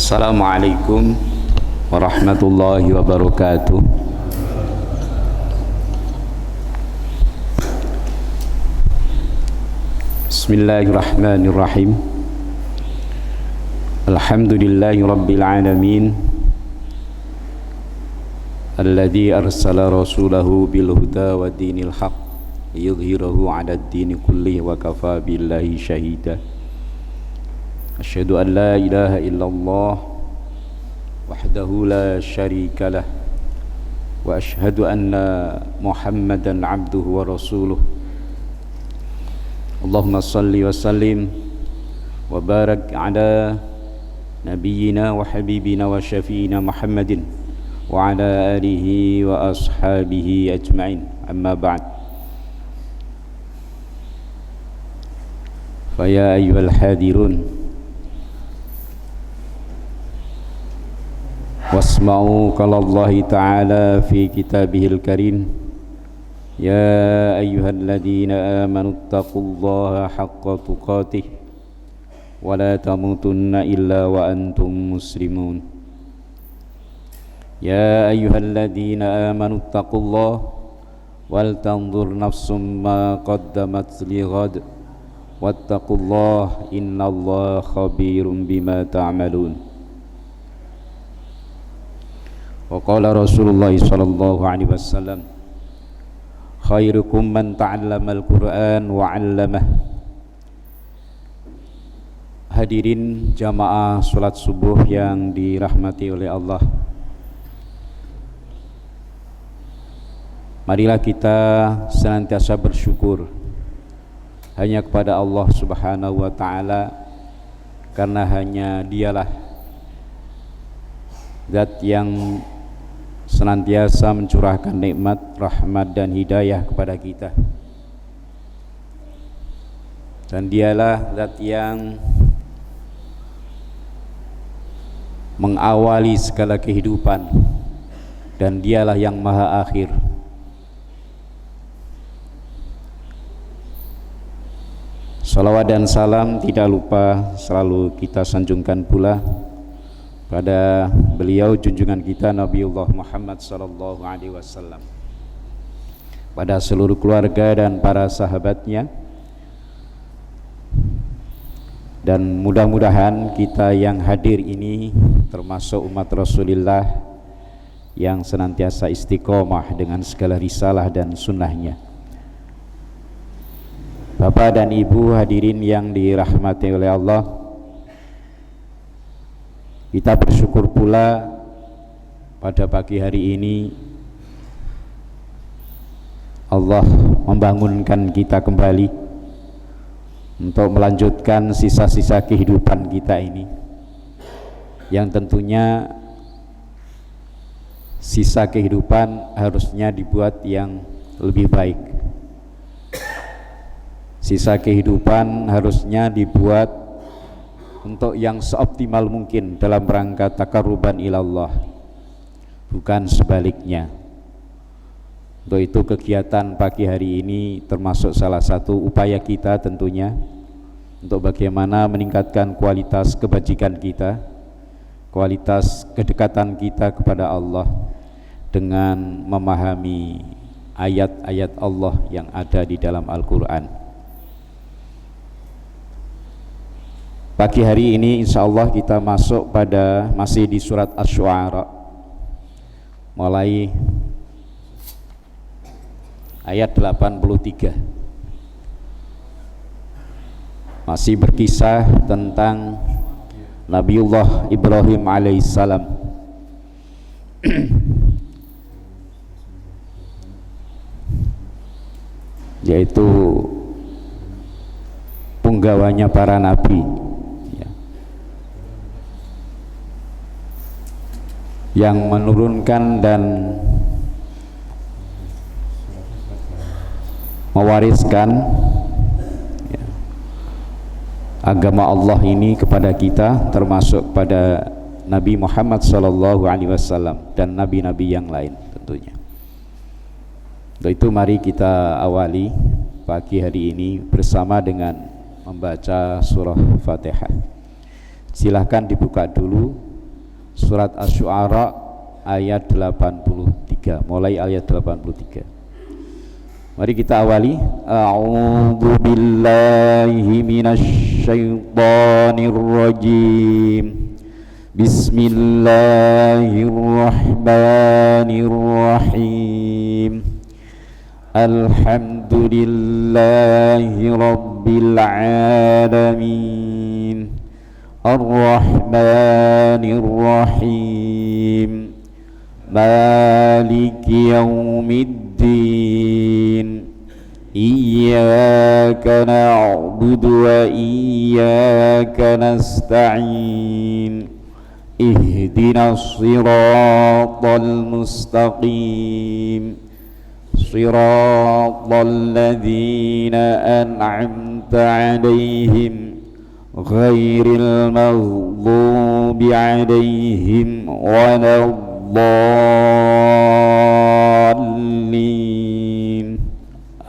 Assalamualaikum warahmatullahi wabarakatuh. Bismillahirrahmanirrahim. Alhamdulillahi rabbil alamin, alladzi arsala rasulahu bil huda wa dinil haq liyudhhirahu 'ala ad-dini kullihi wa kafa billahi shahida. Asyhadu an la ilaha illallah wahdahu la syarika lah wa asyhadu anna Muhammadan 'abduhu wa rasuluh. Allahumma salli wa sallim wa barak ala nabiyyina wa habibina wa syafi'ina Muhammadin wa ala alihi wa ashabihi ajma'in. Amma ba'd. Fa ya ayyuhal hadirun, wasma'u qalallahi ta'ala fi kitabihil karim, ya ayyuhalladzina amanu taqullaha haqqa tuqatih wa la tamutunna illa wa antum muslimun. Ya ayyuhalladzina amanu taqullaha wal tanzur nafsum ma qaddamat lighad wattaqullaha innallaha khabirum bima ta'malun. Wa qala Rasulullah sallallahu alaihi wasallam, khairukum man ta'allamal Qur'an wa 'allamah. Hadirin jamaah salat subuh yang dirahmati oleh Allah, marilah kita senantiasa bersyukur hanya kepada Allah Subhanahu wa taala, karena hanya Dialah zat yang senantiasa mencurahkan nikmat, rahmat dan hidayah kepada kita, dan Dialah zat yang mengawali segala kehidupan, dan Dialah yang maha akhir. Salawat dan salam tidak lupa selalu kita sanjungkan pula pada beliau junjungan kita Nabiullah Muhammad sallallahu alaihi wasallam, pada seluruh keluarga dan para sahabatnya, dan mudah-mudahan kita yang hadir ini termasuk umat Rasulullah yang senantiasa istiqomah dengan segala risalah dan sunnahnya. Bapak dan Ibu hadirin yang dirahmati oleh Allah, kita bersyukur pula pada pagi hari ini Allah membangunkan kita kembali untuk melanjutkan sisa-sisa kehidupan kita ini, yang tentunya sisa kehidupan harusnya dibuat yang lebih baik. Sisa kehidupan harusnya dibuat untuk yang seoptimal mungkin dalam rangka taqarruban ilallah, bukan sebaliknya. Untuk itu kegiatan pagi hari ini termasuk salah satu upaya kita tentunya untuk bagaimana meningkatkan kualitas kebajikan kita, kualitas kedekatan kita kepada Allah dengan memahami ayat-ayat Allah yang ada di dalam Al-Quran. Pagi hari ini insyaallah kita masuk pada masih di surat Asy-Syu'ara, mulai ayat 83, masih berkisah tentang Nabiullah Ibrahim alaihissalam. Yaitu punggawanya para nabi yang menurunkan dan mewariskan agama Allah ini kepada kita, termasuk pada Nabi Muhammad sallallahu alaihi wasallam dan nabi-nabi yang lain tentunya. Untuk itu mari kita awali pagi hari ini bersama dengan membaca surah Fatihah. Silahkan dibuka dulu surat Asy-Syu'ara ayat 83, mulai ayat 83. Mari kita awali. A'udzu billahi minasy syaithanir rajim. Bismillahirrahmanirrahim. Alhamdulillahi rabbil alamin. Ar-Rahmanir Rahim. Maliki yaumiddin. Iyyaka na'budu wa iyyaka nasta'in. Ihdinas siratal mustaqim. Siratal ladzina an'amta 'alaihim ghairil maghdubi 'alaihim waladdallin.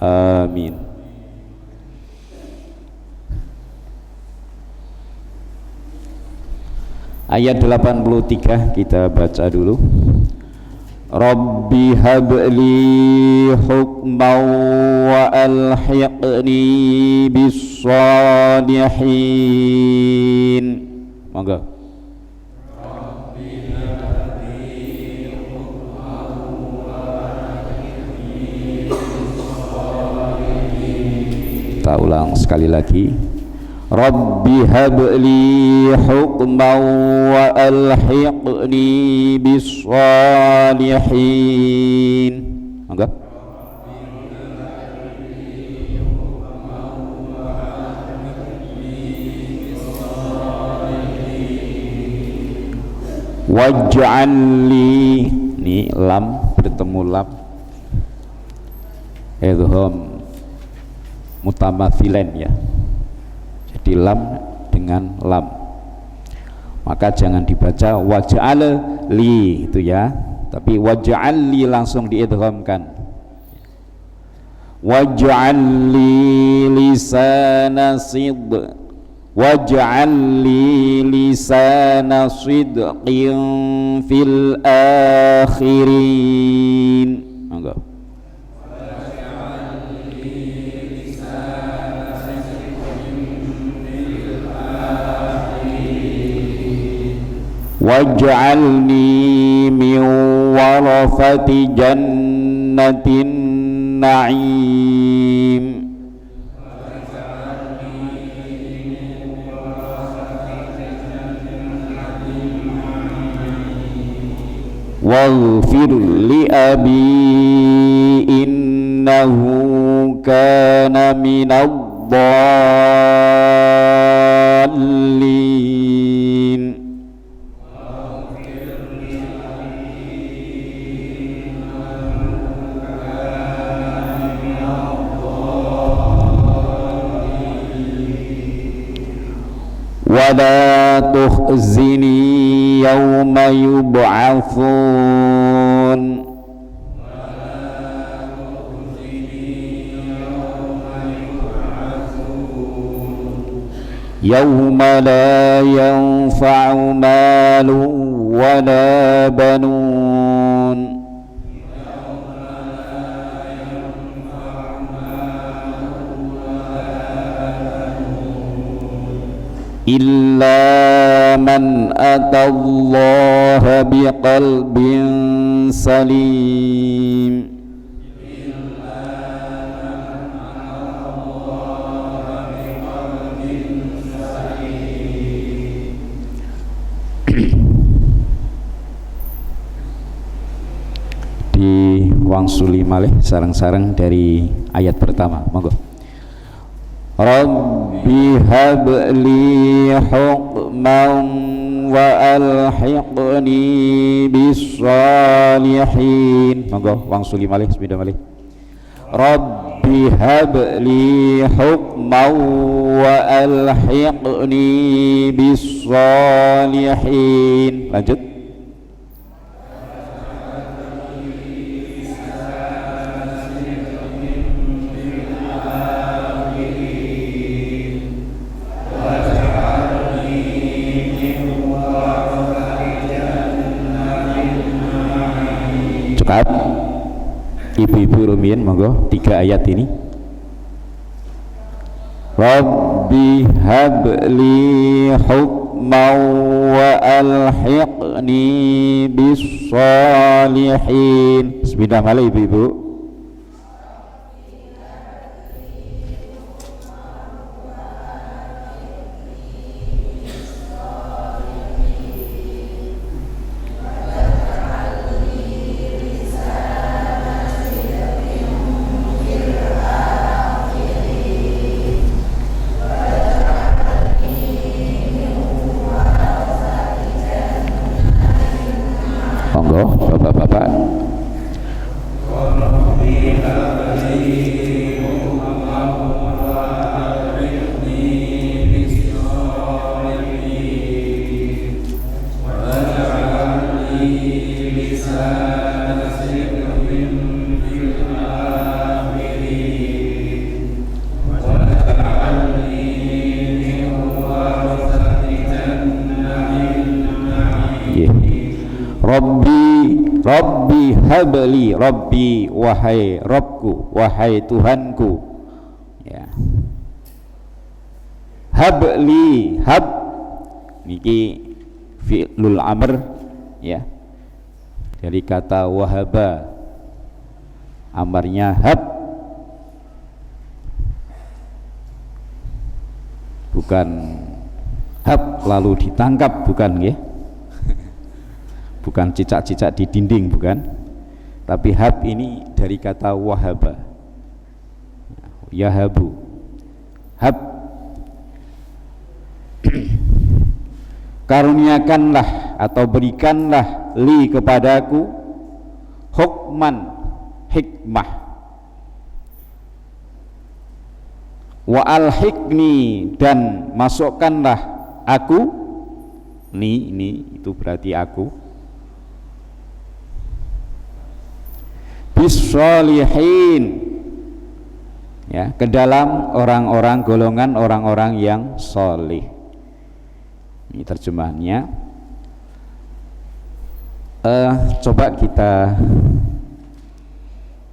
Amin. Ayat 83 kita baca dulu. Rabbi habli hukman wa alhiqni bis salihin. Monggo. Kita ulang sekali lagi. Rabbi habli hukman wa alhiqni bis salihin. Monggo. Waj'al li, ini lam bertemu lam idgham mutamathilan ya. Jadi lam dengan lam, maka jangan dibaca waj'al li itu ya, tapi waj'al li langsung diidghamkan. Waj'al li lisana sidq, waj'al li lisana sidqin fil akhirin. Monggo. Waj'alni min warafati jannatin na'im. Waghfir li abi innahu kana minadh-dhallin. Wala tukhzini yawma yub'atsun. Yawma la yanfa'u malun wala banun. Illa man atallaha biqalbin salim. Diwangsuli malih sareng-sareng dari ayat pertama. Monggo. Rabbi habli hukman wa alhiqni bis salihin. Monggo wangsuli malih sepeda malih. Rabbi habli hukman wa alhiqni bis salihin. Lanjut. Tab, ibu-ibu rumiyin monggo 3 ayat ini. Rabbi habli hukman wa alhiqni bis shalihin. Bismillahirrahmanirrahim ibu-ibu. Bapak-bapak, Rabbi habli, Rabbi wahai Rabbku, wahai Tuhanku, ya. Habli, hab niki fi'lul amr, ya, dari kata wahaba, amarnya hab, bukan hab lalu ditangkap, bukan ya. Bukan cicak-cicak di dinding, bukan, tapi hab ini dari kata wahaba, yahabu, hab. Karuniakanlah atau berikanlah li kepadaku hukman, hikmah, wa alhiqni, dan masukkanlah aku, ini itu berarti aku, bis-shalihin, ya, ke dalam orang-orang, golongan orang-orang yang solih. Ini terjemahannya. Coba kita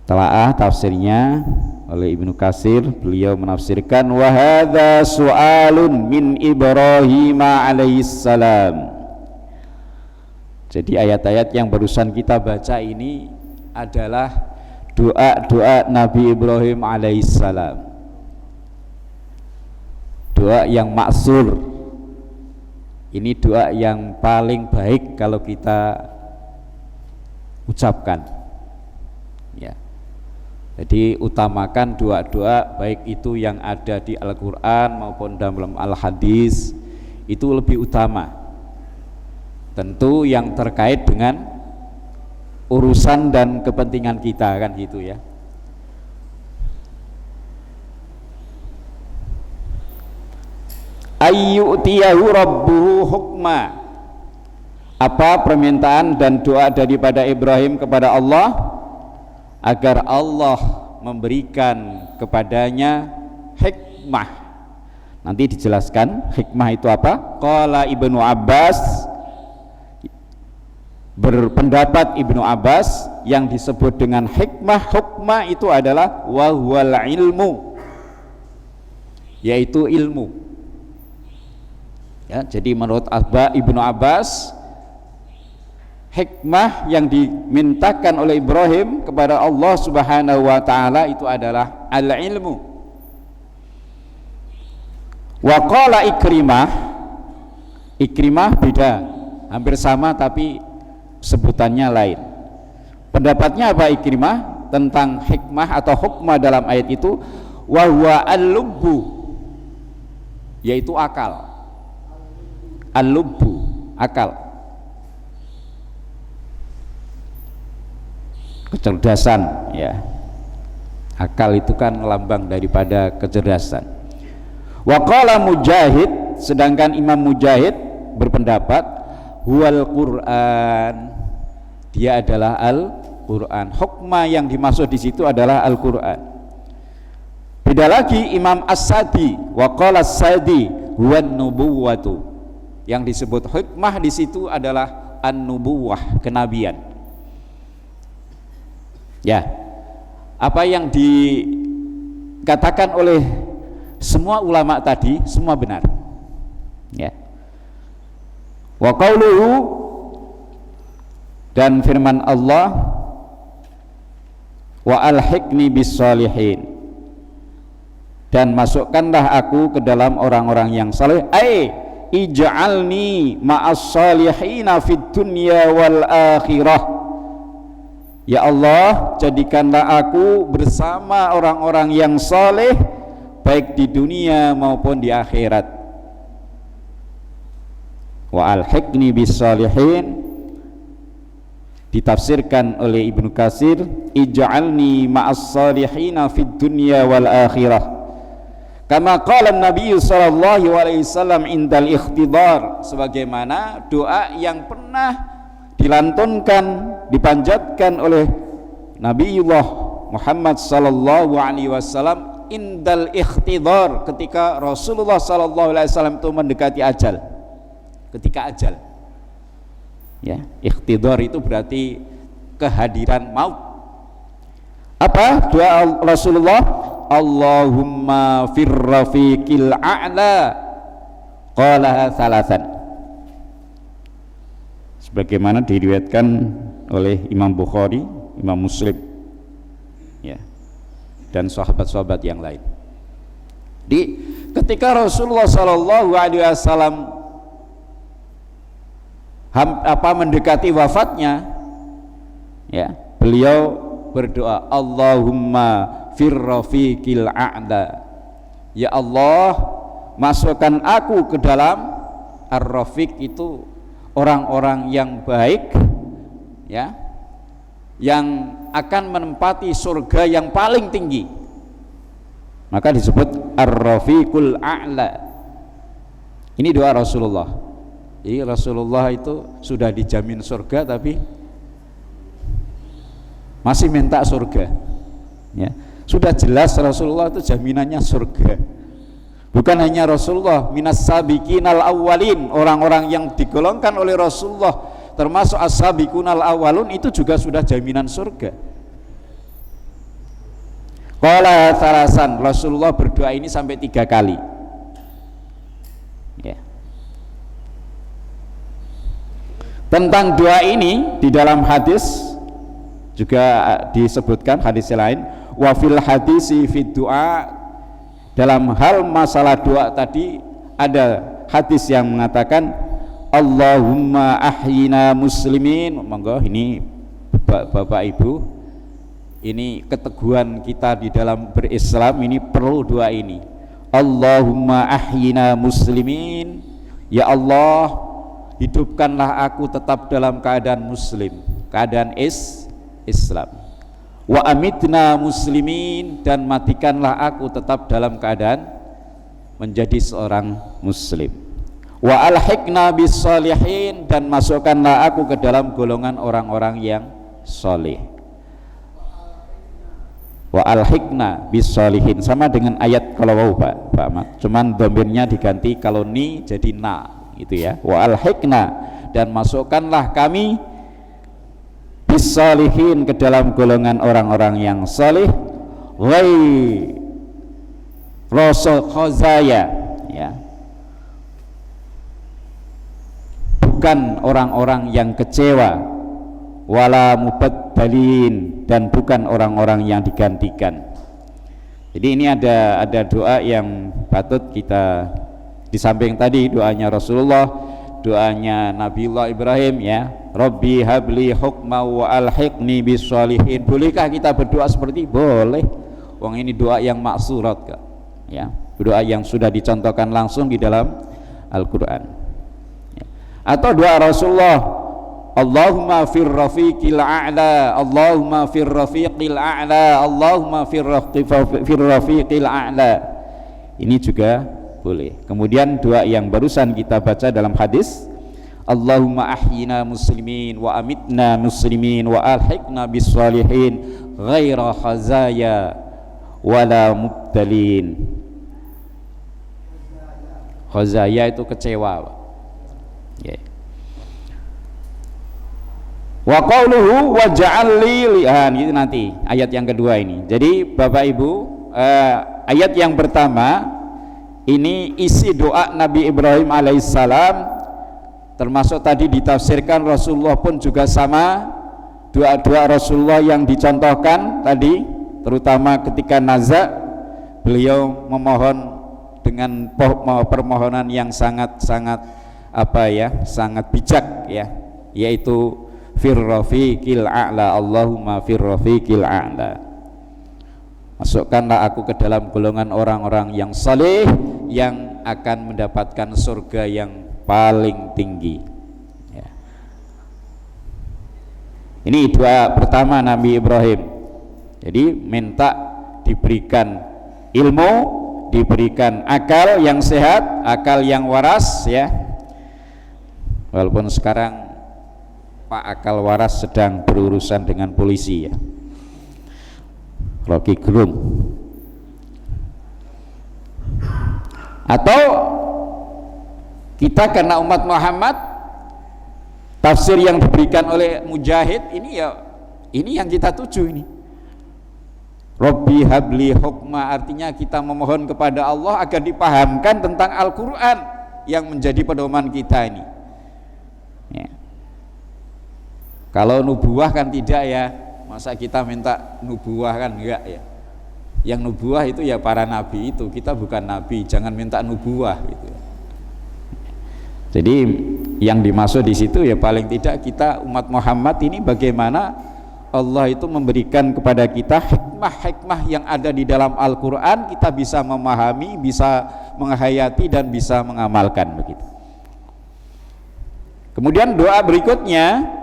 telaah tafsirnya oleh Ibnu Katsir. Beliau menafsirkan wa hadza su'alun min Ibrahim alaihissalam. Jadi ayat-ayat yang barusan kita baca ini adalah doa-doa Nabi Ibrahim alaihissalam, doa yang maksur. Ini doa yang paling baik kalau kita ucapkan, ya. Jadi utamakan doa-doa baik itu yang ada di Al-Quran maupun dalam Al-Hadis, itu lebih utama. Tentu yang terkait dengan urusan dan kepentingan kita, kan gitu ya. Ayyutiyahu rabbuhu hukma, apa permintaan dan doa daripada Ibrahim kepada Allah agar Allah memberikan kepadanya hikmah. Nanti dijelaskan hikmah itu apa. Qala Ibnu Abbas, berpendapat Ibnu Abbas, yang disebut dengan hikmah itu adalah wahwal ilmu, yaitu ilmu, ya. Jadi menurut Ibnu Abbas, hikmah yang dimintakan oleh Ibrahim kepada Allah Subhanahu wa taala itu adalah al-ilmu. Wa qala Ikrimah beda, hampir sama tapi sebutannya lain. Pendapatnya apa Ikrimah tentang hikmah atau hukmah dalam ayat itu? Wa huwa al-lubbu, yaitu akal. Al-lubbu, akal, kecerdasan, ya. Akal itu kan lambang daripada kecerdasan. Wa qala Mujahid, sedangkan Imam Mujahid berpendapat huwal Quran, dia adalah Al-Quran. Hukmah yang dimaksud di situ adalah Al-Quran. Beda lagi Imam As-Sadi, wa qala As-Sadi huwan nubuwatu, yang disebut hikmah di situ adalah an-nubuwah, kenabian. Ya, apa yang dikatakan oleh semua ulama tadi semua benar. Ya. Wa qauluhu, dan firman Allah, wa alhiqni bis sholihin, dan masukkanlah aku ke dalam orang-orang yang saleh, ai ij'alni ma'as sholihina fid dunya wal akhirah. Ya Allah, jadikanlah aku bersama orang-orang yang saleh baik di dunia maupun di akhirat. Wa alhiqni bis sholihin ditafsirkan oleh Ibnu Katsir, ij'alni ma'as salihina fid dunya wal akhirah, kama qala Nabi sallallahu alaihi wasallam indal ikhtidar, sebagaimana doa yang pernah dilantunkan, dipanjatkan oleh Nabiullah Muhammad sallallahu alaihi wasallam indal ikhtidar, ketika Rasulullah sallallahu alaihi wasallam itu mendekati ajal, ketika ajal. Ya, ikhtidar itu berarti kehadiran maut. Apa doa Rasulullah? Allahumma fir rafiqil a'la, qalaha salasan, sebagaimana diriwayatkan oleh Imam Bukhari, Imam Muslim, ya, dan sahabat-sahabat yang lain. Ketika Rasulullah sallallahu alaihi wasallam mendekati wafatnya, ya, beliau berdoa, Allahumma fir rafiqil a'la, ya Allah, masukkan aku ke dalam ar-rafiq, itu orang-orang yang baik, ya, yang akan menempati surga yang paling tinggi, maka disebut ar-rafiqul a'la. Ini doa Rasulullah. Jadi Rasulullah itu sudah dijamin surga tapi masih minta surga, ya. Sudah jelas Rasulullah itu jaminannya surga. Bukan hanya Rasulullah, minas sabiqinal awwalin, orang-orang yang digolongkan oleh Rasulullah termasuk as-sabiqunal awwalun, itu juga sudah jaminan surga. Qala salasan, Rasulullah berdoa ini sampai 3 kali, ya. Tentang doa ini di dalam hadis juga disebutkan, hadis lain, wa fil hadisi fid du'a, dalam hal masalah doa tadi ada hadis yang mengatakan Allahumma ahyina muslimin. Monggo ini Bapak Ibu, ini keteguhan kita di dalam berislam, ini perlu doa ini. Allahumma ahyina muslimin, ya Allah, hidupkanlah aku tetap dalam keadaan muslim, keadaan Islam. Wa amitna muslimin, dan matikanlah aku tetap dalam keadaan menjadi seorang muslim. Wa alhiqna bis sholihin, dan masukkanlah aku ke dalam golongan orang-orang yang soleh. Wa alhiqna bis sholihin, sama dengan ayat kalau Pak Ahmad, cuman dhamirnya diganti, kalau ni jadi na, itu ya. Wa alhiqna, dan masukkanlah kami bis sholihin, ke dalam golongan orang-orang yang saleh, rasul khazaya, ya, bukan orang-orang yang kecewa, wala mubaddalin, dan bukan orang-orang yang digantikan. Jadi ini ada doa yang patut kita, di samping tadi doanya Rasulullah, doanya Nabiullah Ibrahim, ya, Rabbi habli hukma wa alhiqni bis sholihin. Bolehkah kita berdoa seperti? Boleh. Wong ini doa yang maksurat, Kak, ya, doa yang sudah dicontohkan langsung di dalam Al-Qur'an, ya. Atau doa Rasulullah, Allahumma fir rafiqil a'la, Allahumma fir rafiqil a'la, Allahumma fir rafiqil a'la. Ini juga boleh. Kemudian doa yang barusan kita baca dalam hadis, Allahumma ahyina muslimin wa amitna muslimin wa alhiqna bis sholihin ghaira khazaya wala mubtalin. Khazaya itu kecewa, ya. Wa qauluhu waj'al li gitu nanti ayat yang kedua ini. Jadi Bapak Ibu, ayat yang pertama ini isi doa Nabi Ibrahim alaihissalam, termasuk tadi ditafsirkan Rasulullah pun juga sama, doa-doa Rasulullah yang dicontohkan tadi, terutama ketika nazak beliau memohon dengan permohonan yang sangat sangat bijak ya, yaitu firrafiqil a'la, Allahumma firrafiqil a'la, masukkanlah aku ke dalam golongan orang-orang yang saleh yang akan mendapatkan surga yang paling tinggi ya. Ini doa pertama Nabi Ibrahim. Jadi minta diberikan ilmu, diberikan akal yang sehat, akal yang waras ya, walaupun sekarang Pak akal waras sedang berurusan dengan polisi ya, Rocky Gerung. Atau kita karena umat Muhammad, tafsir yang diberikan oleh Mujahid ini ya, ini yang kita tuju ini, Rabbi habli hukma, artinya kita memohon kepada Allah agar dipahamkan tentang Al-Quran yang menjadi pedoman kita ini ya. Kalau nubuah kan tidak ya, masa kita minta nubuah kan enggak ya. Yang nubuah itu ya para nabi itu, kita bukan nabi, jangan minta nubuah gitu. Jadi yang dimaksud di situ ya paling tidak kita umat Muhammad ini bagaimana Allah itu memberikan kepada kita hikmah-hikmah yang ada di dalam Al-Quran, kita bisa memahami, bisa menghayati dan bisa mengamalkan begitu. Kemudian doa berikutnya,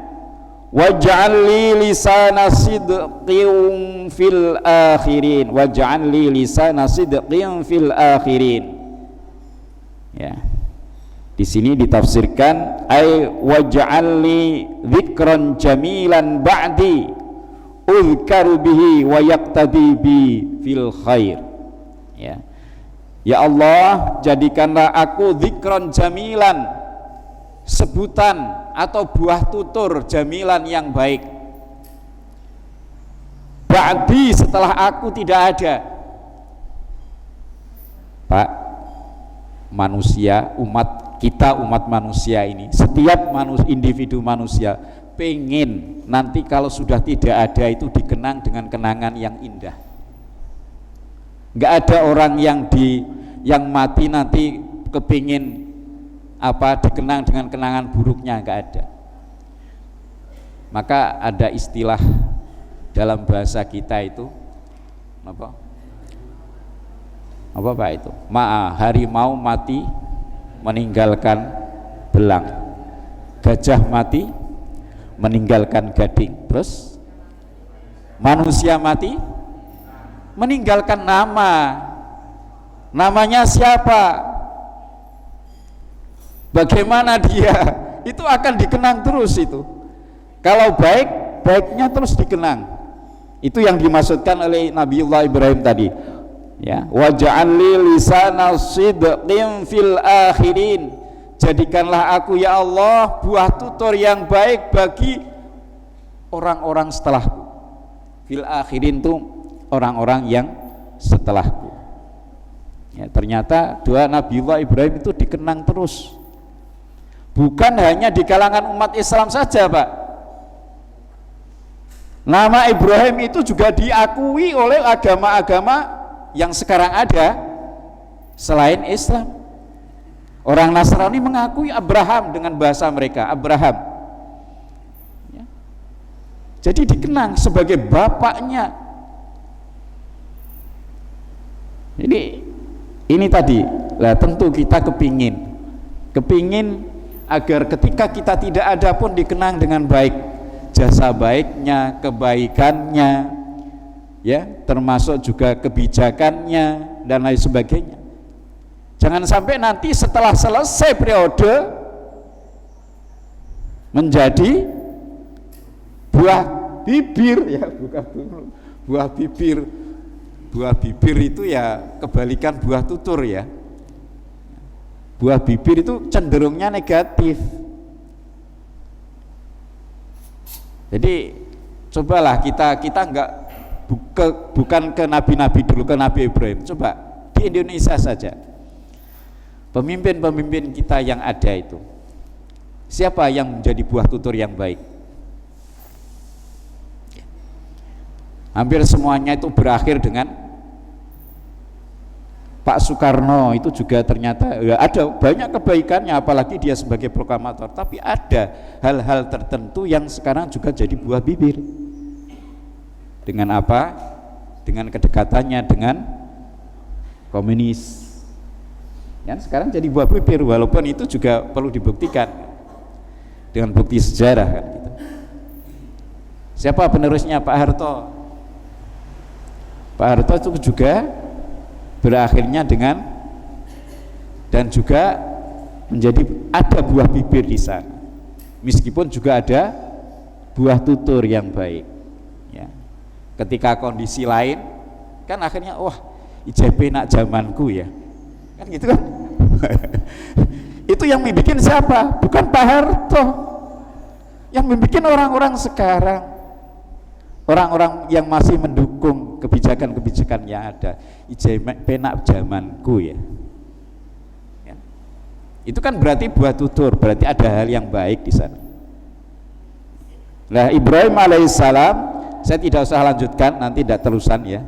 waj'al li lisana sidqin fil akhirin, waj'al li lisana sidqin fil akhirin ya. Di sini ditafsirkan ay waj'al li dzikran jamilan ba'di uzkaru bihi wa yaqtadi bi fil khair ya. Ya Allah, jadikanlah aku dzikran jamilan, sebutan atau buah tutur jamilan yang baik, ba'di setelah aku tidak ada. Pak, manusia, umat kita, umat manusia ini, setiap individu manusia pengen nanti kalau sudah tidak ada itu dikenang dengan kenangan yang indah. Nggak ada orang yang mati nanti kepingin dikenang dengan kenangan buruknya, nggak ada. Maka ada istilah dalam bahasa kita itu apa Pak itu? Harimau mati meninggalkan belang, gajah mati meninggalkan gading, terus manusia mati meninggalkan nama. Namanya siapa? Bagaimana dia? Itu akan dikenang terus itu. Kalau baik, baiknya terus dikenang. Itu yang dimaksudkan oleh Nabiullah Ibrahim tadi. Ya, waj'al li lisana sidqin fil akhirin. Jadikanlah aku ya Allah buah tutur yang baik bagi orang-orang setelahku. Fil akhirin itu orang-orang yang setelahku. Ya, ternyata doa Nabiullah Ibrahim itu dikenang terus. Bukan hanya di kalangan umat Islam saja, Pak. Nama Ibrahim itu juga diakui oleh agama-agama yang sekarang ada selain Islam. Orang Nasrani mengakui Abraham dengan bahasa mereka, Abraham ya. Jadi dikenang sebagai bapaknya. Jadi ini tadi lah, tentu kita kepingin agar ketika kita tidak ada pun dikenang dengan baik, jasa baiknya, kebaikannya ya, termasuk juga kebijakannya dan lain sebagainya. Jangan sampai nanti setelah selesai periode menjadi buah bibir ya, bukan buah bibir. Buah bibir itu ya kebalikan buah tutur ya. Buah bibir itu cenderungnya negatif. Jadi cobalah kita enggak bukan ke nabi-nabi dulu, ke Nabi Ibrahim. Coba di Indonesia saja, pemimpin-pemimpin kita yang ada itu, siapa yang menjadi buah tutur yang baik? Hampir semuanya itu berakhir dengan Pak Soekarno itu juga ternyata ya ada banyak kebaikannya, apalagi dia sebagai proklamator, tapi ada hal-hal tertentu yang sekarang juga jadi buah bibir. Dengan apa? Dengan kedekatannya dengan komunis. Yang sekarang jadi buah bibir, walaupun itu juga perlu dibuktikan dengan bukti sejarah kan gitu. Siapa penerusnya? Pak Harto. Pak Harto itu juga berakhirnya dengan dan juga menjadi ada buah bibir di sana, meskipun juga ada buah tutur yang baik ya. Ketika kondisi lain kan akhirnya wah IJP nak zamanku ya kan gitu kan. Itu yang membuat siapa? Bukan Pak Harto, yang membuat orang-orang sekarang, orang-orang yang masih mendukung kebijakan-kebijakan yang ada. IJP nak zamanku ya. Itu kan berarti buah tutur, berarti ada hal yang baik di sana. Nah, Ibrahim alaihissalam, saya tidak usah lanjutkan, nanti tidak terusan ya.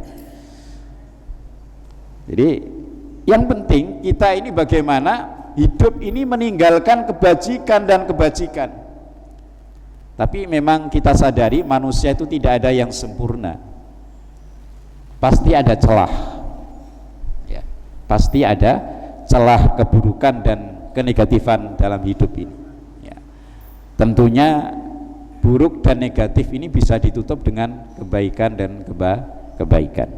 Jadi yang penting kita ini bagaimana hidup ini meninggalkan kebajikan dan kebajikan. Tapi memang kita sadari manusia itu tidak ada yang sempurna, pasti ada celah ya, pasti ada celah keburukan dan kenegatifan dalam hidup ini ya. Tentunya buruk dan negatif ini bisa ditutup dengan kebaikan dan kebaikan.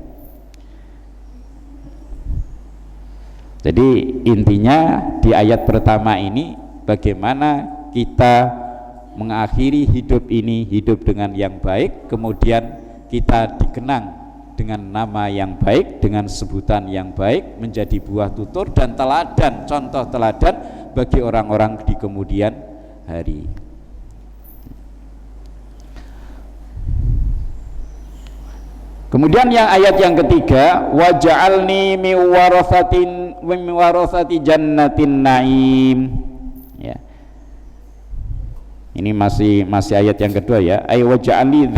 Jadi intinya di ayat pertama ini bagaimana kita mengakhiri hidup ini, hidup dengan yang baik, kemudian kita dikenang dengan nama yang baik, dengan sebutan yang baik, menjadi buah tutur dan teladan, contoh teladan bagi orang-orang di kemudian hari. Kemudian yang ayat yang ketiga, waj'alni min warathati jannatin naim ya. Ini masih ayat yang kedua ya. Ay waj'alni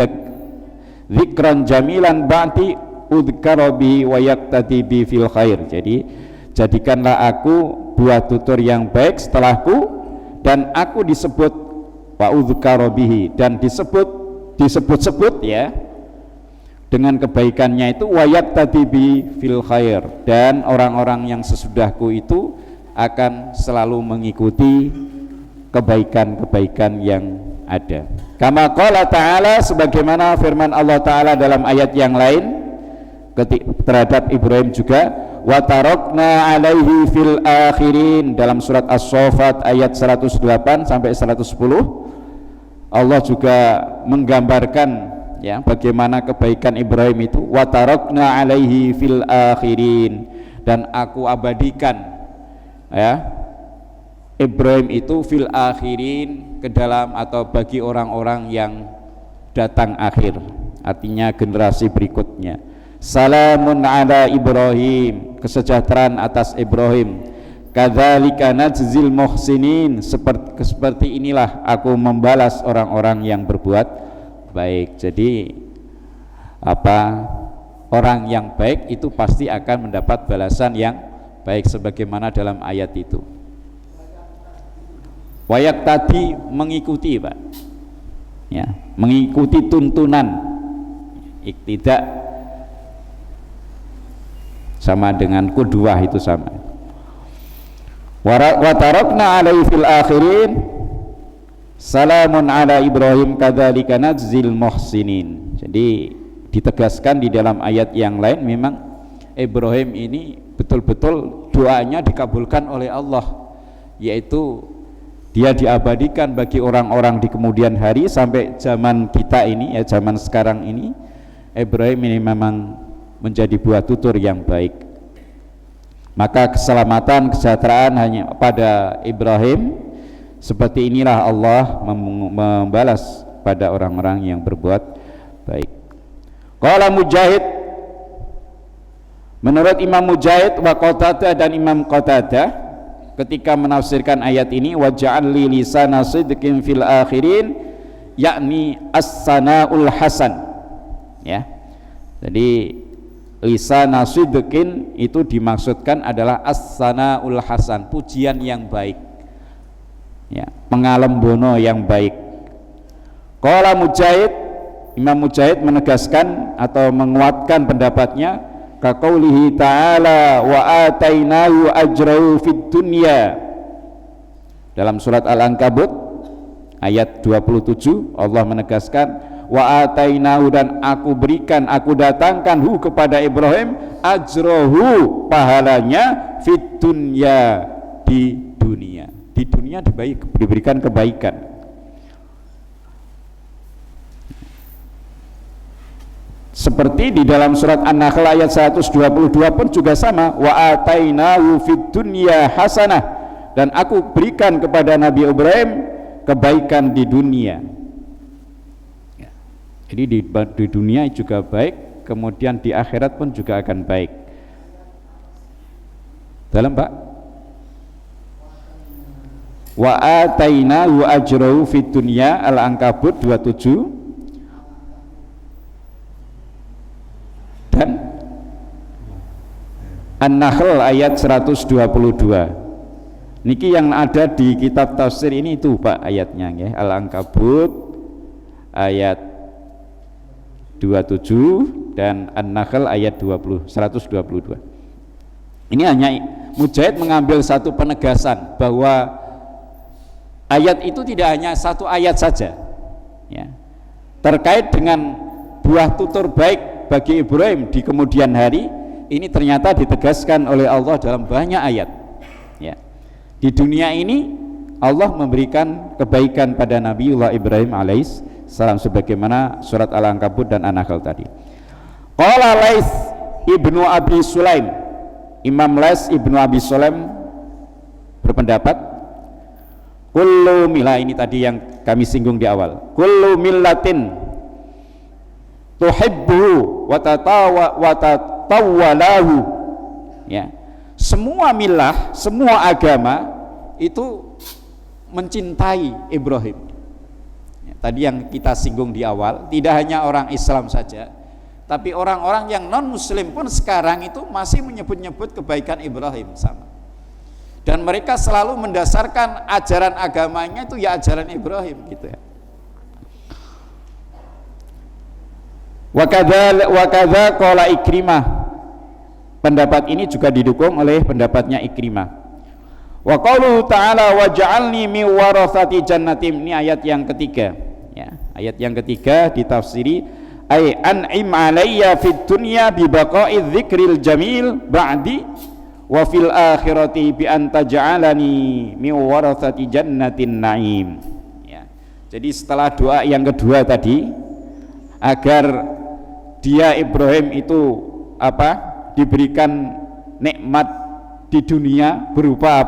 dzikran jamilan ba'di udhkara bi wa yaqtadi bi fil khair. Jadi jadikanlah aku buah tutur yang baik setelahku dan aku disebut wa udhkara bihi dan disebut-sebut ya dengan kebaikannya itu wa yaqtadi bi fil khair, dan orang-orang yang sesudahku itu akan selalu mengikuti kebaikan-kebaikan yang ada. Kama qala ta'ala, sebagaimana firman Allah Ta'ala dalam ayat yang lain terhadap Ibrahim juga, wa tarakna alaihi fil akhirin, dalam surat As-Saffat ayat 108 sampai 110 Allah juga menggambarkan ya bagaimana kebaikan Ibrahim itu, wa tarakna alaihi fil akhirin, dan aku abadikan ya Ibrahim itu fil akhirin, ke dalam atau bagi orang-orang yang datang akhir, artinya generasi berikutnya. Salamun ala Ibrahim, kesejahteraan atas Ibrahim. Kadzalika najzil muhsinin, seperti inilah aku membalas orang-orang yang berbuat baik. Jadi orang yang baik itu pasti akan mendapat balasan yang baik, sebagaimana dalam ayat itu. Wayak tadi mengikuti Pak ya, mengikuti tuntunan, iktidak sama dengan qudwah, itu sama. Wa tarakna alaihi fil akhirin salamun ala Ibrahim kadzalika najzil muhsinin. Jadi ditegaskan di dalam ayat yang lain, memang Ibrahim ini betul-betul doanya dikabulkan oleh Allah, yaitu dia diabadikan bagi orang-orang di kemudian hari sampai zaman kita ini ya, zaman sekarang ini. Ibrahim ini memang menjadi buah tutur yang baik. Maka keselamatan, kesejahteraan hanya pada Ibrahim. Seperti inilah Allah membalas pada orang-orang yang berbuat baik. Qala Mujahid, menurut Imam Mujahid wa Qatadah dan Imam Qatadah ketika menafsirkan ayat ini, wa ja'alli lisana sidqin fil akhirin, yakni as-sanaul hasan, ya. Jadi lisana sidqin itu dimaksudkan adalah as-sanaul hasan, pujian yang baik, ya, pengalembono yang baik. Qala Mujahid, Imam Mujahid menegaskan atau menguatkan pendapatnya, kaqaulihi ta'ala wa atainahu ajrahu fid dunya, dalam surat Al-Ankabut ayat 27 Allah menegaskan wa atainahu, dan aku berikan, aku datangkan hu kepada Ibrahim, ajrohu, pahalanya, fid dunya, di dunia. Di dunia diberikan kebaikan. Seperti di dalam surat An-Nahl ayat 122 pun juga sama, wa atainahu fid dunya hasanah, dan aku berikan kepada Nabi Ibrahim kebaikan di dunia. Jadi di dunia juga baik, kemudian di akhirat pun juga akan baik. Dalam Pak, wa atainahu ajrahu fid dunya, Al-Ankabut 27, dan An-Nahl ayat 122. Niki yang ada di kitab tafsir ini itu Pak ayatnya, ya. Al-Ankabut ayat 27 dan An-Nahl ayat 122. Ini hanya Mujahid mengambil satu penegasan bahwa ayat itu tidak hanya satu ayat saja, ya, terkait dengan buah tutur baik bagi Ibrahim di kemudian hari. Ini ternyata ditegaskan oleh Allah dalam banyak ayat, ya. Di dunia ini Allah memberikan kebaikan pada Nabiullah Ibrahim alaihissalam sebagaimana surat Al-Ankabut dan An-Nahl tadi. Qala Laits ibnu Abi Sulaim, Imam Laits ibnu Abi Sulaim berpendapat, kullu milah, ini tadi yang kami singgung di awal, kullu millatin tuhibbu wa tatawwalahu, ya, semua milah, semua agama itu mencintai Ibrahim, ya, tadi yang kita singgung di awal, tidak hanya orang Islam saja, tapi orang-orang yang non muslim pun sekarang itu masih menyebut-nyebut kebaikan Ibrahim sama, dan mereka selalu mendasarkan ajaran agamanya itu ya ajaran Ibrahim, gitu ya. Wa kadza qala Ikrimah, pendapat ini juga didukung oleh pendapatnya Ikrimah. Wa qauluhu ta'ala wa ja'alni min warathati jannatin, ini ayat yang ketiga, ya. Ayat yang ketiga ditafsiri ay an'im alayya fid dunya bi baqa'i dzikril jamil ba'di wa fil akhirati bi an taj'alani min warathati jannatin na'im, ya. Jadi setelah doa yang kedua tadi, agar dia Ibrahim itu diberikan nikmat di dunia berupa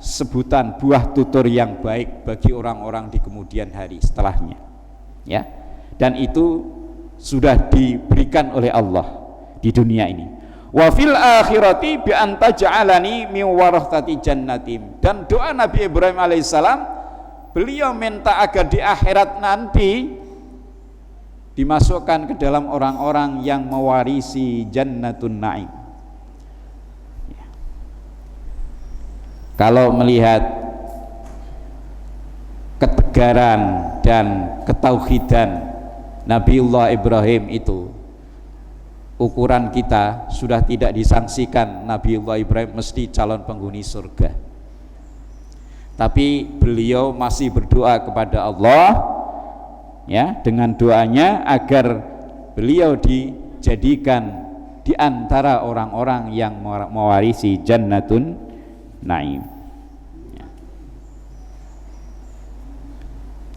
sebutan buah tutur yang baik bagi orang-orang di kemudian hari setelahnya, ya. Dan itu sudah diberikan oleh Allah di dunia ini. Wa fil akhirati bi an taj'alani min warathati jannatin, dan doa Nabi Ibrahim alaihissalam, beliau minta agar di akhirat nanti dimasukkan ke dalam orang-orang yang mewarisi jannatun na'im, ya. Kalau melihat ketegaran dan ketauhidan Nabiullah Ibrahim itu, ukuran kita sudah tidak disangsikan Nabiullah Ibrahim mesti calon penghuni surga, tapi beliau masih berdoa kepada Allah, ya, dengan doanya agar beliau dijadikan di antara orang-orang yang mewarisi jannatun na'im, ya.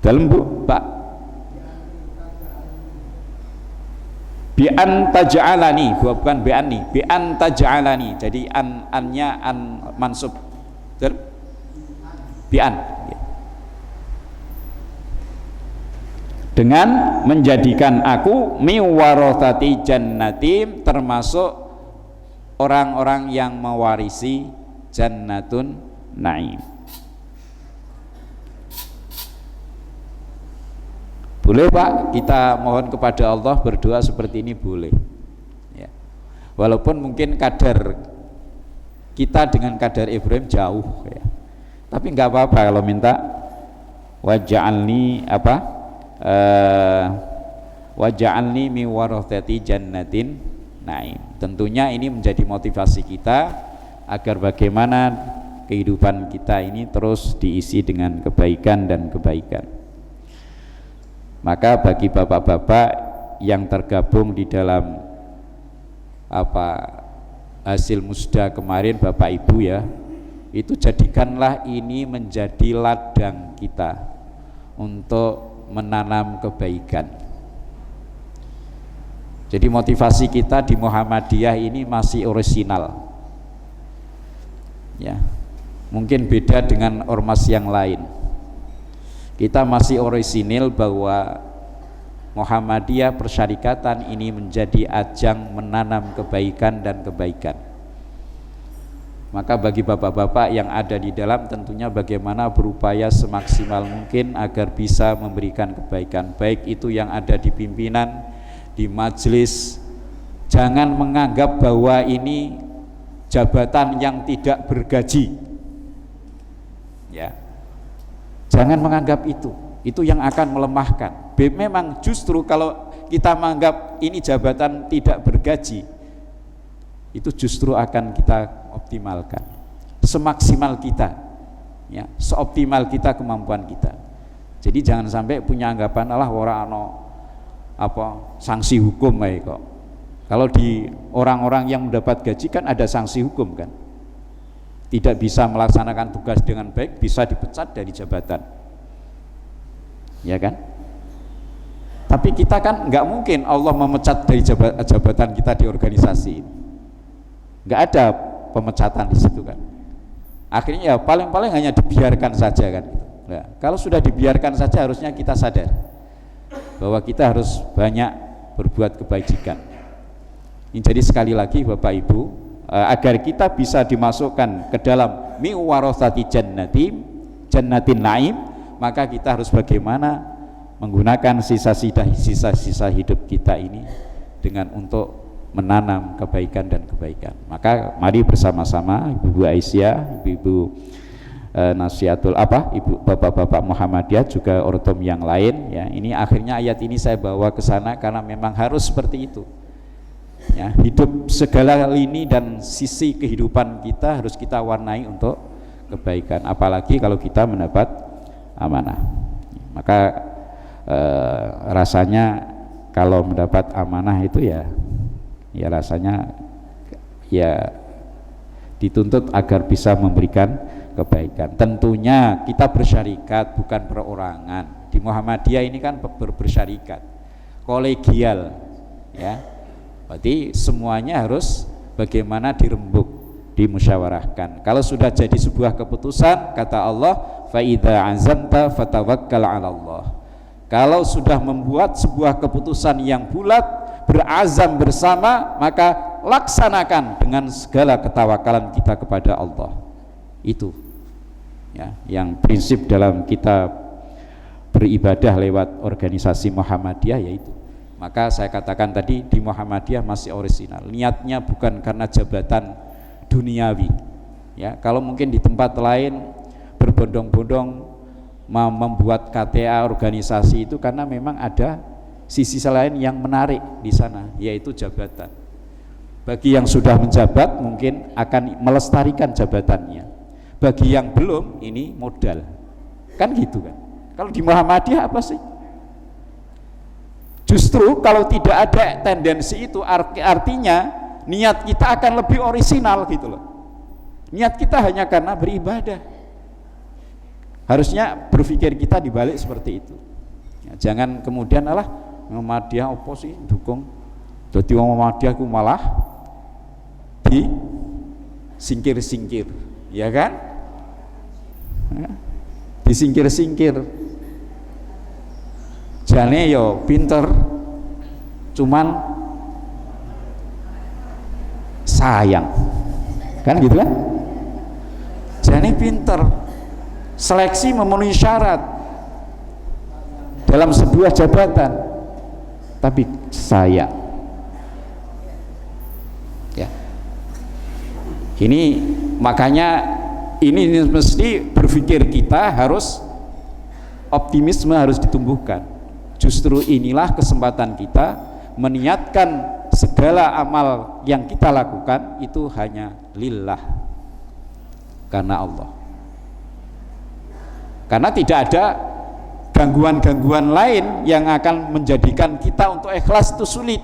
Dalam Pak, bi an taj'alani, bukan bi anni, bi an taj'alani, jadi annya mansub bi an, ya. dengan menjadikan aku miwarathati jannatim, termasuk orang-orang yang mewarisi jannatun naim. Boleh Pak, kita mohon kepada Allah berdoa seperti ini boleh ya. Walaupun mungkin kadar kita dengan kadar Ibrahim jauh ya. Tapi nggak apa-apa kalau minta waj'alni waj'alni mi warathati jannatin naim. Tentunya ini menjadi motivasi kita agar bagaimana kehidupan kita ini terus diisi dengan kebaikan dan kebaikan. Maka bagi bapak-bapak yang tergabung di dalam hasil musda kemarin, Bapak Ibu ya, itu jadikanlah ini menjadi ladang kita untuk menanam kebaikan. Jadi motivasi kita di Muhammadiyah ini masih orisinal ya, mungkin beda dengan ormas yang lain. Kita masih orisinil bahwa Muhammadiyah Persyarikatan ini menjadi ajang menanam kebaikan dan kebaikan. Maka bagi bapak-bapak yang ada di dalam, tentunya bagaimana berupaya semaksimal mungkin agar bisa memberikan kebaikan, baik itu yang ada di pimpinan, di majelis. Jangan menganggap bahwa ini jabatan yang tidak bergaji ya. Jangan menganggap itu yang akan melemahkan. Memang justru kalau kita menganggap ini jabatan tidak bergaji, itu justru akan kita optimalkan semaksimal kita ya, seoptimal kita kemampuan kita. Jadi jangan sampai punya anggapan Allah ora ana sanksi hukum kok. Kalau di orang-orang yang mendapat gaji kan ada sanksi hukum kan, tidak bisa melaksanakan tugas dengan baik bisa dipecat dari jabatan ya kan. Tapi kita kan nggak mungkin Allah memecat dari jabatan kita di organisasi, nggak ada pemecatan di situ kan. Akhirnya ya paling-paling hanya dibiarkan saja kan gitu. Nah, kalau sudah dibiarkan saja harusnya kita sadar bahwa kita harus banyak berbuat kebajikan. Ini jadi sekali lagi Bapak Ibu, agar kita bisa dimasukkan ke dalam mi warathati jannatin naim, maka kita harus bagaimana menggunakan sisa-sisa hidup kita ini dengan untuk menanam kebaikan dan kebaikan. Maka mari bersama-sama Ibu Aisyah, Ibu Nasihatul Ibu bapak-bapak Muhammadiyah, juga ortom yang lain ya. Ini akhirnya ayat ini saya bawa ke sana karena memang harus seperti itu. Ya, hidup segala lini dan sisi kehidupan kita harus kita warnai untuk kebaikan, apalagi kalau kita mendapat amanah. Maka rasanya kalau mendapat amanah itu ya rasanya ya dituntut agar bisa memberikan kebaikan. Tentunya kita bersyarikat bukan perorangan. Di Muhammadiyah ini kan bersyarikat kolegial ya. Berarti semuanya harus bagaimana dirembuk, dimusyawarahkan. Kalau sudah jadi sebuah keputusan, kata Allah, fa idza azamta fatawakkal 'ala Allah. Kalau sudah membuat sebuah keputusan yang bulat, berazam bersama, maka laksanakan dengan segala ketawakalan kita kepada Allah. Itu ya, yang prinsip dalam kita beribadah lewat organisasi Muhammadiyah yaitu. Maka saya katakan tadi di Muhammadiyah masih orisinal. Niatnya bukan karena jabatan duniawi. Ya, kalau mungkin di tempat lain berbondong-bondong membuat KTA organisasi itu karena memang ada sisi lain yang menarik di sana, yaitu jabatan. Bagi yang sudah menjabat mungkin akan melestarikan jabatannya. Bagi yang belum, ini modal. Kan gitu kan. Kalau di Muhammadiyah apa sih? Justru kalau tidak ada tendensi itu, artinya niat kita akan lebih orisinal gitu loh. Niat kita hanya karena beribadah. Harusnya berpikir kita dibalik seperti itu ya, jangan kemudian Muhammadiyah apa sih dukung, jadi Muhammadiyah ku malah disingkir-singkir ya kan ya, disingkir-singkir. jane yo pinter cuman sayang kan gitu kan, jane pinter seleksi memenuhi syarat dalam sebuah jabatan tapi sayang ya. Ini makanya ini mesti berpikir kita harus optimisme harus ditumbuhkan. Justru inilah kesempatan kita meniatkan segala amal yang kita lakukan itu hanya lillah, karena Allah. Karena tidak ada gangguan-gangguan lain yang akan menjadikan kita untuk ikhlas itu sulit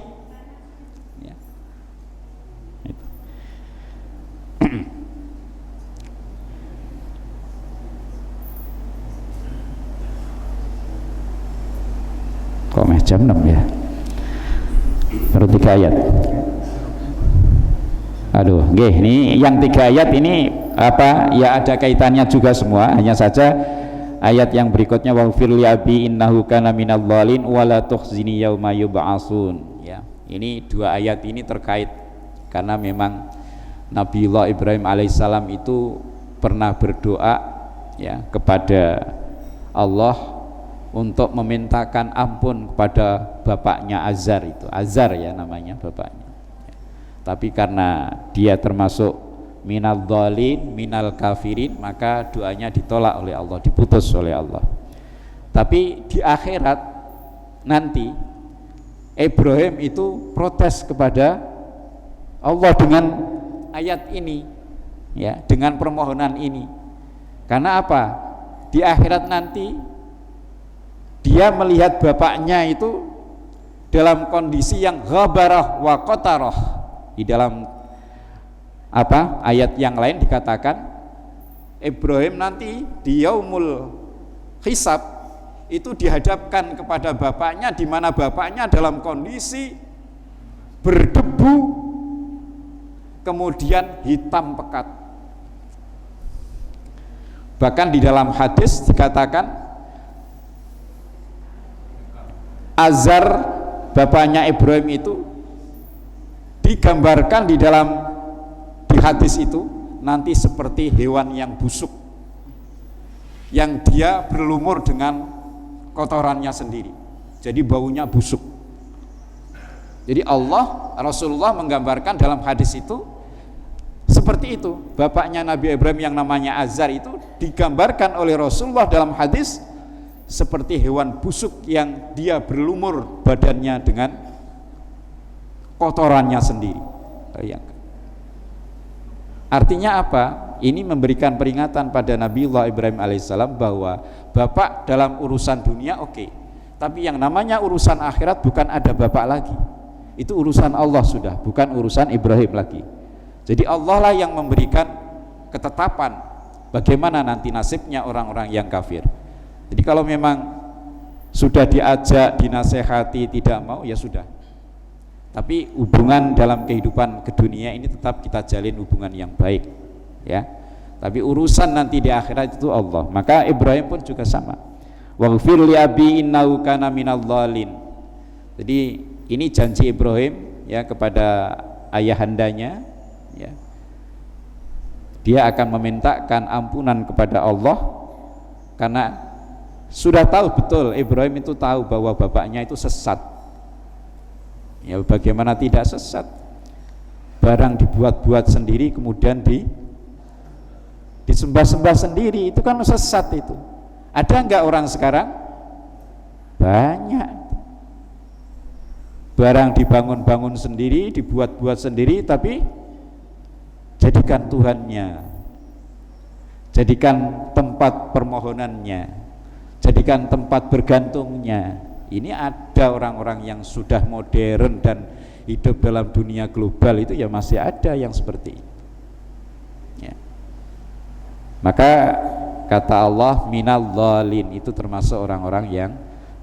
ya. Kok jam 6 ya, baru 3 ayat. Aduh, nggih, ini yang 3 ayat ini apa ya, ada kaitannya juga semua, hanya saja ayat yang berikutnya waghfir li abi innahu kana minadh dhalin wala tukhzini yauma yub'atsun ya. Ini 2 ayat ini terkait karena memang Nabiullah Ibrahim alaihissalam itu pernah berdoa ya kepada Allah untuk memintakan ampun kepada bapaknya Azar, itu Azar ya namanya bapaknya. Tapi karena dia termasuk minal dhalin, minal kafirin, maka doanya ditolak oleh Allah, diputus oleh Allah. Tapi di akhirat nanti Ibrahim itu protes kepada Allah dengan ayat ini ya, dengan permohonan ini. Karena apa? Di akhirat nanti dia melihat bapaknya itu dalam kondisi yang ghabarah wa qatarah. Di dalam apa ayat yang lain dikatakan Ibrahim nanti di yaumul hisab itu dihadapkan kepada bapaknya, di mana bapaknya dalam kondisi berdebu kemudian hitam pekat. Bahkan di dalam hadis dikatakan Azar bapaknya Ibrahim itu digambarkan di hadis itu nanti seperti hewan yang busuk yang dia berlumur dengan kotorannya sendiri, jadi baunya busuk. Jadi Rasulullah menggambarkan dalam hadis itu seperti itu. Bapaknya Nabi Ibrahim yang namanya Azar itu digambarkan oleh Rasulullah dalam hadis seperti hewan busuk yang dia berlumur badannya dengan kotorannya sendiri. Artinya apa? Ini memberikan peringatan pada Nabiullah Ibrahim alaihissalam bahwa bapak dalam urusan dunia oke, tapi yang namanya urusan akhirat bukan ada bapak lagi. Itu urusan Allah sudah, bukan urusan Ibrahim lagi. Jadi Allah lah yang memberikan ketetapan bagaimana nanti nasibnya orang-orang yang kafir. Jadi kalau memang sudah diajak, dinasehati tidak mau ya sudah. Tapi hubungan dalam kehidupan kedunia ini tetap kita jalin hubungan yang baik ya. Tapi urusan nanti di akhirat itu Allah. Maka Ibrahim pun juga sama. Waghfir li abi innahu kana minadh dhalin. Jadi ini janji Ibrahim ya kepada ayahandanya ya. Dia akan memintakan ampunan kepada Allah karena sudah tahu betul, Ibrahim itu tahu bahwa bapaknya itu sesat ya. Bagaimana tidak sesat, barang dibuat-buat sendiri kemudian disembah-sembah sendiri, itu kan sesat itu. Ada enggak orang sekarang? Banyak. Barang dibangun-bangun sendiri, dibuat-buat sendiri, tapi jadikan Tuhannya, jadikan tempat permohonannya, jadikan tempat bergantungnya. Ini ada orang-orang yang sudah modern dan hidup dalam dunia global itu ya masih ada yang seperti itu ya. Maka kata Allah minal dhalin itu termasuk orang-orang yang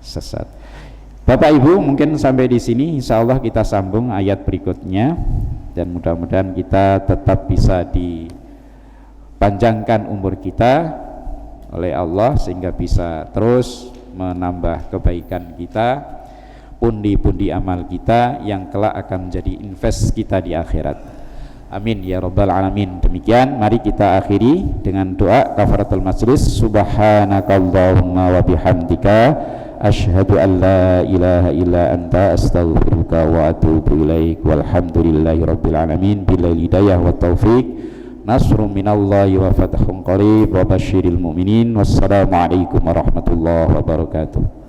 sesat. Bapak Ibu mungkin sampai di sini, insya Allah kita sambung ayat berikutnya dan mudah-mudahan kita tetap bisa dipanjangkan umur kita oleh Allah sehingga bisa terus menambah kebaikan kita, pundi-pundi amal kita yang kelak akan menjadi invest kita di akhirat. Amin ya rabbal alamin. Demikian mari kita akhiri dengan doa kafaratul majlis. Subhanakallahumma wa bihamdika asyhadu an la ilaha illa anta astaghfiruka wa atubu ilaik. Walhamdulillahi rabbil alamin. Billahi hidayah wa taufiq. Nasrun minallahi wa fathun qarib wa basyiril mu'minin. Wassalamu alaikum warahmatullahi wabarakatuh.